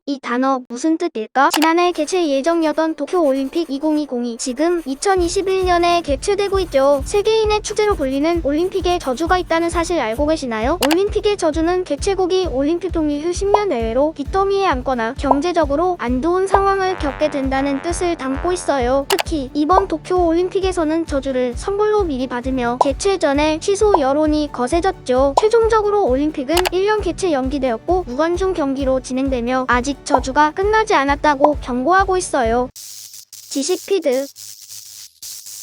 이 단어 무슨 뜻일까? 지난해 개최 예정이었던 도쿄올림픽 2020이 지금 2021년에 개최되고 있죠. 세계인의 축제로 불리는 올림픽에 저주가 있다는 사실 알고 계시나요? 올림픽의 저주는 개최국이 올림픽 동일 후 10년 내외로 빚더미에 앉거나 경제적으로 안 좋은 상황을 겪게 된다는 뜻을 담고 있어요. 특히 이번 도쿄올림픽에서는 저주를 선물로 미리 받으며 개최 전에 취소 여론이 거세졌죠. 최종적으로 올림픽은 1년 개최 연기되었고 무관중 경기로 진행되며 아직 저주가 끝나지 않았다고 경고하고 있어요. 지식피드.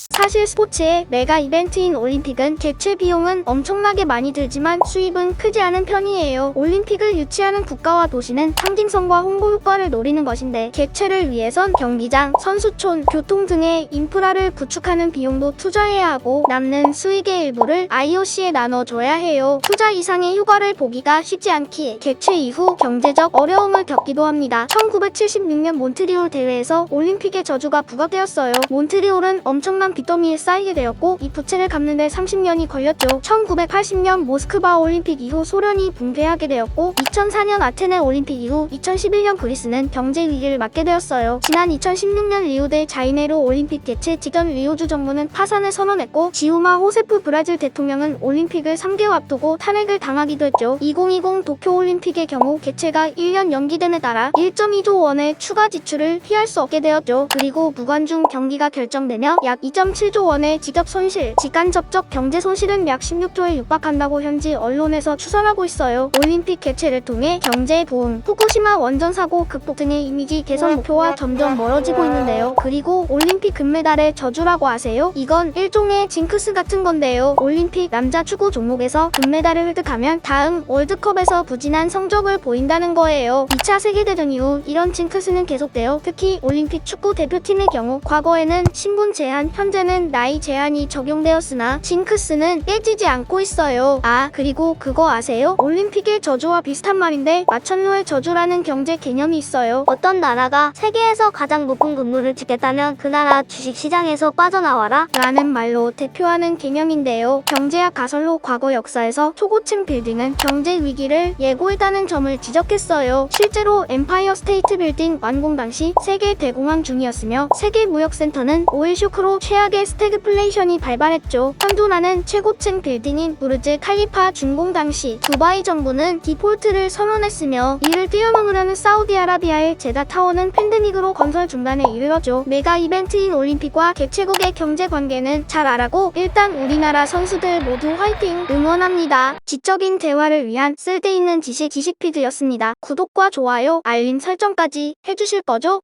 사실 스포츠의 메가 이벤트인 올림픽은 개최 비용은 엄청나게 많이 들지만 수입은 크지 않은 편이에요. 올림픽을 유치하는 국가와 도시는 상징성과 홍보 효과를 노리는 것인데 개최를 위해선 경기장, 선수촌, 교통 등의 인프라를 구축하는 비용도 투자해야 하고 남는 수익의 일부를 IOC에 나눠줘야 해요. 투자 이상의 효과를 보기가 쉽지 않기에 개최 이후 경제적 어려움을 겪기도 합니다. 1976년 몬트리올 대회에서 올림픽의 저주가 부각되었어요. 몬트리올은 엄청난 빚더미에 쌓이게 되었고 이 부채를 갚는 데 30년이 걸렸죠. 1980년 모스크바 올림픽 이후 소련이 붕괴하게 되었고 2004년 아테네 올림픽 이후 2011년 그리스는 경제 위기를 맞게 되었어요. 지난 2016년 리우데 자이네로 올림픽 개최 직전 리우주 정부는 파산을 선언했고 지우마 호세프 브라질 대통령은 올림픽을 3개월 앞두고 탄핵을 당하기도 했죠. 2020 도쿄올림픽의 경우 개최가 1년 연기됨에 따라 1.2조 원의 추가 지출을 피할 수 없게 되었죠. 그리고 무관중 경기가 결정되며 약 2.7조 원의 직접 손실, 직간접적 경제 손실은 약 16조에 육박한다고 현지 언론에서 추산하고 있어요. 올림픽 개최를 통해 경제 부흥, 후쿠시마 원전 사고 극복 등의 이미지 개선 목표와 점점 멀어지고 있는데요. 그리고 올림픽 금메달의 저주라고 아세요? 이건 일종의 징크스 같은 건데요. 올림픽 남자 축구 종목에서 금메달을 획득하면 다음 월드컵에서 부진한 성적을 보인다는 거예요. 2차 세계대전 이후 이런 징크스는 계속되어 특히 올림픽 축구 대표팀의 경우 과거에는 신분 제한, 현재는 나이 제한이 적용되었으나 징크스는 깨지지 않고 있어요. 그리고 그거 아세요? 올림픽의 저주와 비슷한 말인데 마천루의 저주라는 경제 개념이 있어요. 어떤 나라가 세계에서 가장 높은 금물을 짓겠다면 그 나라 주식시장에서 빠져나와라 라는 말로 대표하는 개념인데요. 경제학 가설로 과거 역사에서 초고층 빌딩은 경제 위기를 예고했다는 점을 지적했어요. 실제로 엠파이어 스테이트 빌딩 완공 당시 세계 대공황 중이었으며 세계 무역센터는 오일 쇼크로 최악의 스태그플레이션이 발발했죠. 현존하는 최고층 빌딩인 부르즈 칼리파 준공 당시 두바이 정부는 디폴트를 선언했으며 이를 뛰어넘으려는 사우디아라비아의 제다 타워는 팬데믹으로 건설 중단에 이르렀죠. 메가 이벤트인 올림픽과 개최국의 경제 관계는 잘 알아고 일단 우리나라 선수들 모두 화이팅 응원합니다. 지적인 대화를 위한 쓸데있는 지식피드였습니다. 구독과 좋아요, 알림 설정까지 해주실 거죠?